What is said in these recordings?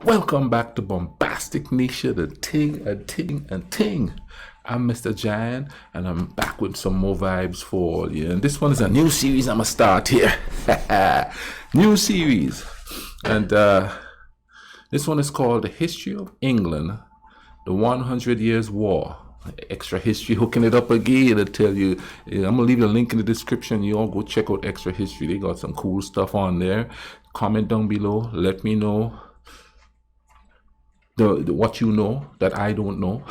Welcome back to Bombastic Nisha, the ting, a ting, and ting. I'm Mr. Giant, and I'm back with some more vibes for you. And this one is a new series I'm gonna start here. New series. And this one is called The History of England, the 100 Years War. Extra History, hooking it up again to tell you. I'm gonna leave a link in the description. You all go check out Extra History. They got some cool stuff on there. Comment down below. Let me know the what you know that I don't know.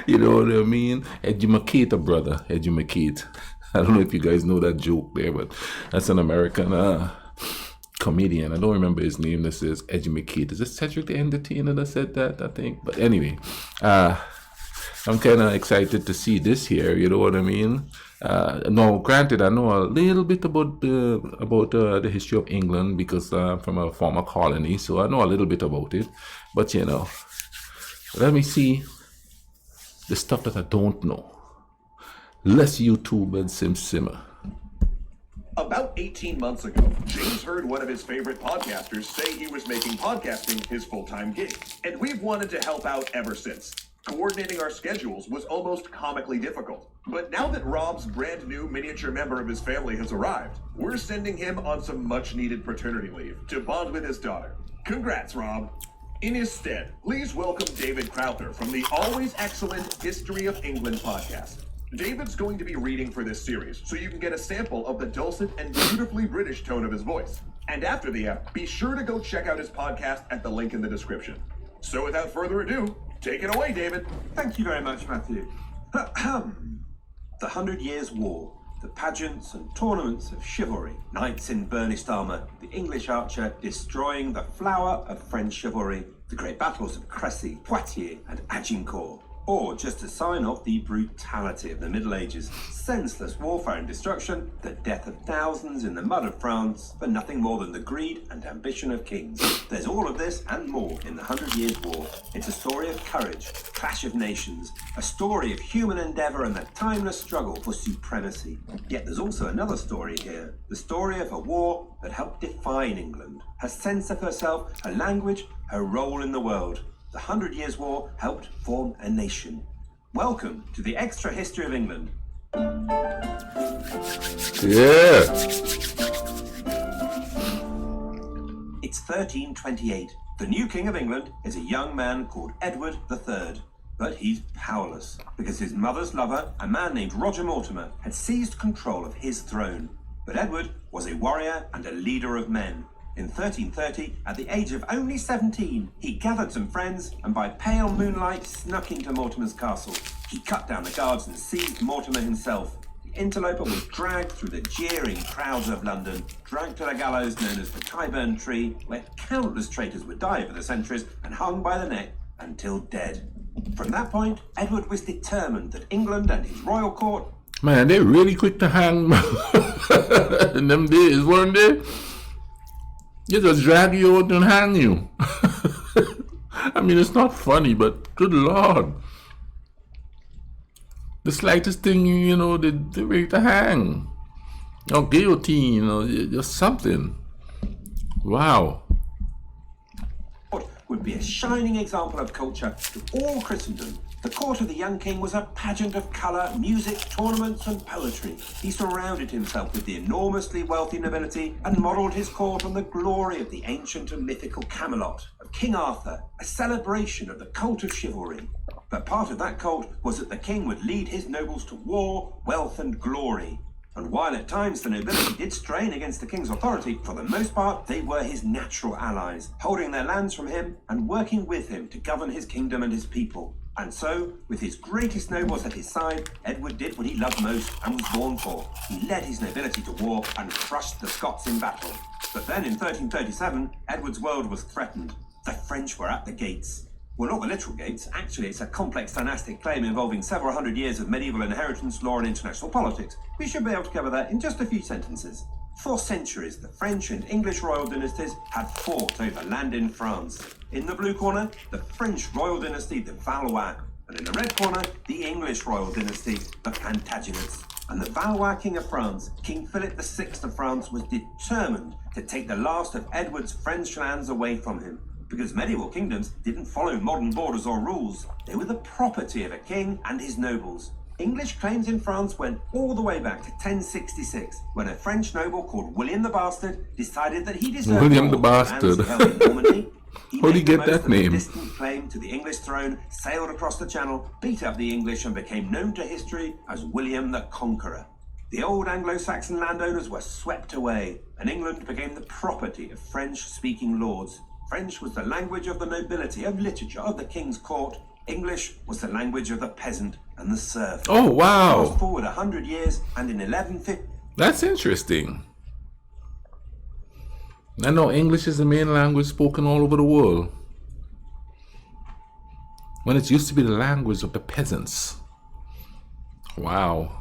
You know what I mean? Educate, brother. Educate. I don't know if you guys know that joke there, but that's an American comedian. I don't remember his name. This is Educate. Is it Cedric the Entertainer that said that? I think. But anyway, I'm kind of excited to see this here. You know what I mean? No, granted, I know a little bit about the history of England because I'm from a former colony, so I know a little bit about it. But you know, let me see the stuff that I don't know. Let's YouTube and simmer. About 18 months ago, James heard one of his favorite podcasters say he was making podcasting his full-time gig, and we've wanted to help out ever since. Coordinating our schedules was almost comically difficult. But now that Rob's brand new miniature member of his family has arrived, we're sending him on some much needed paternity leave to bond with his daughter. Congrats, Rob. In his stead, please welcome David Crowther from the always excellent History of England podcast. David's going to be reading for this series, so you can get a sample of the dulcet and beautifully British tone of his voice. And after the app, be sure to go check out his podcast at the link in the description. So without further ado, take it away, David. Thank you very much, Matthew. The 100 Years' War, the pageants and tournaments of chivalry, knights in burnished armour, the English archer destroying the flower of French chivalry, the great battles of Crécy, Poitiers and Agincourt, or just to sign off the brutality of the Middle Ages, senseless warfare and destruction, the death of thousands in the mud of France for nothing more than the greed and ambition of kings. There's all of this and more in the 100 Years' War. It's a story of courage, clash of nations, a story of human endeavour and the timeless struggle for supremacy. Yet there's also another story here, the story of a war that helped define England, her sense of herself, her language, her role in the world. The 100 Years' War helped form a nation. Welcome to the Extra History of England. Yeah. It's 1328. The new King of England is a young man called Edward III. But he's powerless because his mother's lover, a man named Roger Mortimer, had seized control of his throne. But Edward was a warrior and a leader of men. In 1330, at the age of only 17, he gathered some friends and by pale moonlight snuck into Mortimer's castle. He cut down the guards and seized Mortimer himself. The interloper was dragged through the jeering crowds of London, dragged to the gallows known as the Tyburn Tree, where countless traitors would die for the centuries and hung by the neck until dead. From that point, Edward was determined that England and his royal court... Man, they're really quick to hang in them days, weren't they? They just drag you out and hang you. I mean, it's not funny, but good Lord. The slightest thing, you know, they're ready to hang. Or guillotine, you know, just something. Wow. would be a shining example of culture to all Christendom. The court of the young king was a pageant of colour, music, tournaments and poetry. He surrounded himself with the enormously wealthy nobility and modelled his court on the glory of the ancient and mythical Camelot, of King Arthur, a celebration of the cult of chivalry. But part of that cult was that the king would lead his nobles to war, wealth and glory. And while at times the nobility did strain against the king's authority, for the most part they were his natural allies, holding their lands from him and working with him to govern his kingdom and his people. And so, with his greatest nobles at his side, Edward did what he loved most and was born for. He led his nobility to war and crushed the Scots in battle. But then in 1337, Edward's world was threatened. The French were at the gates. Well, not the literal gates. Actually, it's a complex dynastic claim involving several hundred years of medieval inheritance, law and international politics. We should be able to cover that in just a few sentences. For centuries, the French and English royal dynasties had fought over land in France. In the blue corner, the French royal dynasty, the Valois, and in the red corner, the English royal dynasty, the Plantagenets. And the Valois King of France, King Philip VI of France, was determined to take the last of Edward's French lands away from him. Because medieval kingdoms didn't follow modern borders or rules. They were the property of a king and his nobles. English claims in France went all the way back to 1066, when a French noble called William the Bastard decided that he deserved William the all lands Bastard. he held in Normandy. He How'd he made get the that most of the name? distant claim to the English throne, sailed across the Channel, beat up the English, and became known to history as William the Conqueror. The old Anglo-Saxon landowners were swept away, and England became the property of French-speaking lords. French was the language of the nobility, of literature, of the king's court. English was the language of the peasant and the serf. Oh, wow. Fast forward 100 years, and in 1150, That's interesting. I know English is the main language spoken all over the world, when it used to be the language of the peasants. Wow.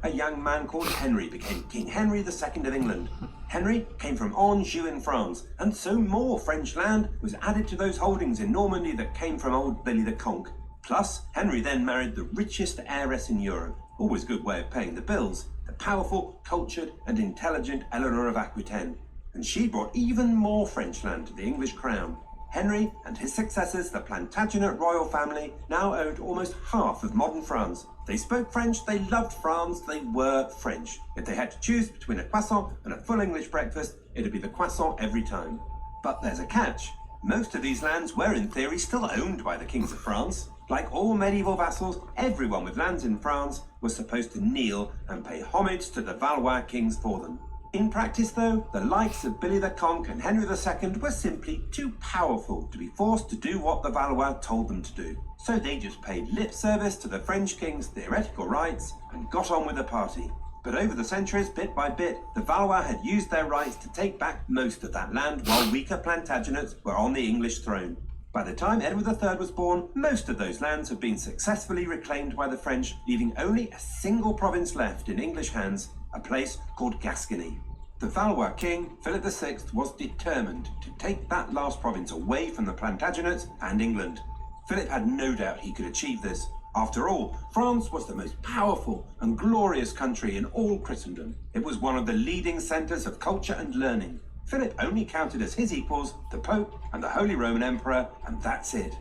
a young man called Henry became King Henry II of England. Henry came from Anjou in France, and so more French land was added to those holdings in Normandy that came from old Billy the Conk. Plus, Henry then married the richest heiress in Europe, always a good way of paying the bills, the powerful, cultured, and intelligent Eleanor of Aquitaine. And she brought even more French land to the English crown. Henry and his successors, the Plantagenet royal family, now owned almost half of modern France. They spoke French, they loved France, they were French. If they had to choose between a croissant and a full English breakfast, it'd be the croissant every time. But there's a catch. Most of these lands were in theory still owned by the kings of France. Like all medieval vassals, everyone with lands in France was supposed to kneel and pay homage to the Valois kings for them. In practice, though, the likes of Billy the Conk and Henry II were simply too powerful to be forced to do what the Valois told them to do. So they just paid lip service to the French king's theoretical rights and got on with the party. But over the centuries, bit by bit, the Valois had used their rights to take back most of that land while weaker Plantagenets were on the English throne. By the time Edward III was born, most of those lands had been successfully reclaimed by the French, leaving only a single province left in English hands, a place called Gascony. The Valois king, Philip VI, was determined to take that last province away from the Plantagenets and England. Philip had no doubt he could achieve this. After all, France was the most powerful and glorious country in all Christendom. It was one of the leading centres of culture and learning. Philip only counted as his equals the Pope and the Holy Roman Emperor, and that's it.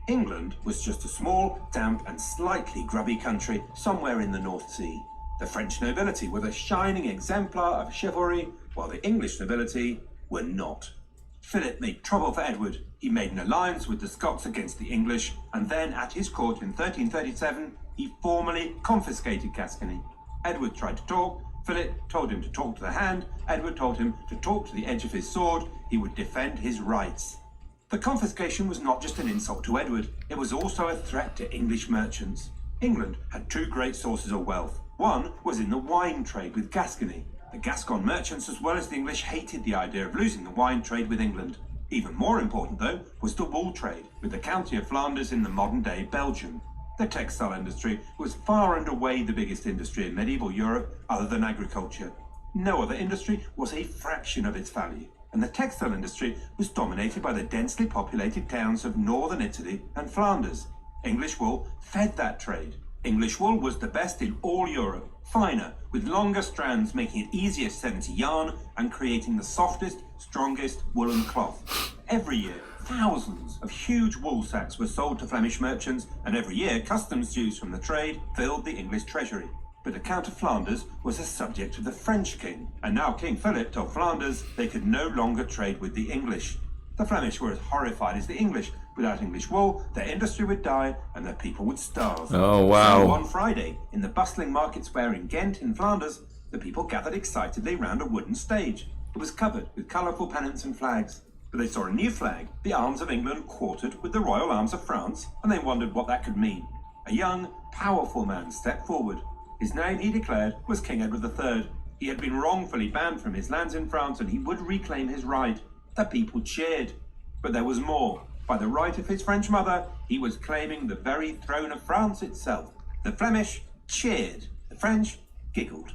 England was just a small, damp and slightly grubby country somewhere in the North Sea. The French nobility were the shining exemplar of chivalry, while the English nobility were not. Philip made trouble for Edward. He made an alliance with the Scots against the English, and then at his court in 1337, he formally confiscated Gascony. Edward tried to talk. Philip told him to talk to the hand. Edward told him to talk to the edge of his sword. He would defend his rights. The confiscation was not just an insult to Edward, it was also a threat to English merchants. England had two great sources of wealth. One was in the wine trade with Gascony. The Gascon merchants as well as the English hated the idea of losing the wine trade with England. Even more important, though, was the wool trade with the county of Flanders in the modern-day Belgium. The textile industry was far and away the biggest industry in medieval Europe other than agriculture. No other industry was a fraction of its value, and the textile industry was dominated by the densely populated towns of northern Italy and Flanders. English wool fed that trade. English wool was the best in all Europe, finer, with longer strands making it easier to set into yarn and creating the softest, strongest woolen cloth. Every year, thousands of huge wool sacks were sold to Flemish merchants, and every year customs dues from the trade filled the English treasury. But the Count of Flanders was a subject of the French king, and now King Philip told Flanders they could no longer trade with the English. The Flemish were as horrified as the English. Without English wool, their industry would die and their people would starve. Oh, wow. So on Friday, in the bustling market square in Ghent in Flanders, the people gathered excitedly round a wooden stage. It was covered with colourful pennants and flags. But they saw a new flag, the arms of England quartered with the royal arms of France, and they wondered what that could mean. A young, powerful man stepped forward. His name, he declared, was King Edward III. He had been wrongfully banned from his lands in France, and he would reclaim his right. The people cheered. But there was more. By the right of his French mother, he was claiming the very throne of France itself. The Flemish cheered. The French giggled.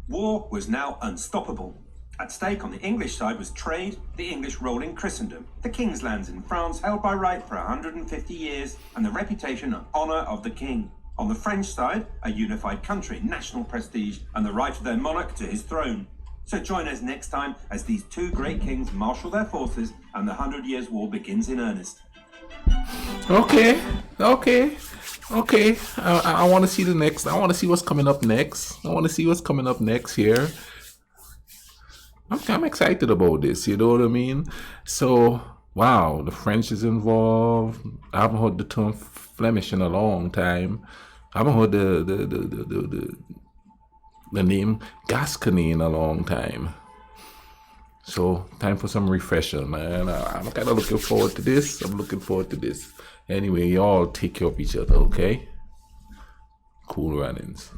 War was now unstoppable. At stake on the English side was trade, the English role in Christendom, the king's lands in France held by right for 150 years, and the reputation and honour of the king. On the French side, a unified country, national prestige, and the right of their monarch to his throne. So join us next time as these two great kings marshal their forces and the 100 Years' War begins in earnest. Okay. I want to see the next. I want to see what's coming up next. Here. I'm excited about this. You know what I mean? So, wow, the French is involved. I haven't heard the term Flemish in a long time. I haven't heard the name Gascony in a long time. So, time for some refresher, man. I'm kind of looking forward to this. Anyway, y'all take care of each other, okay? Cool runnings.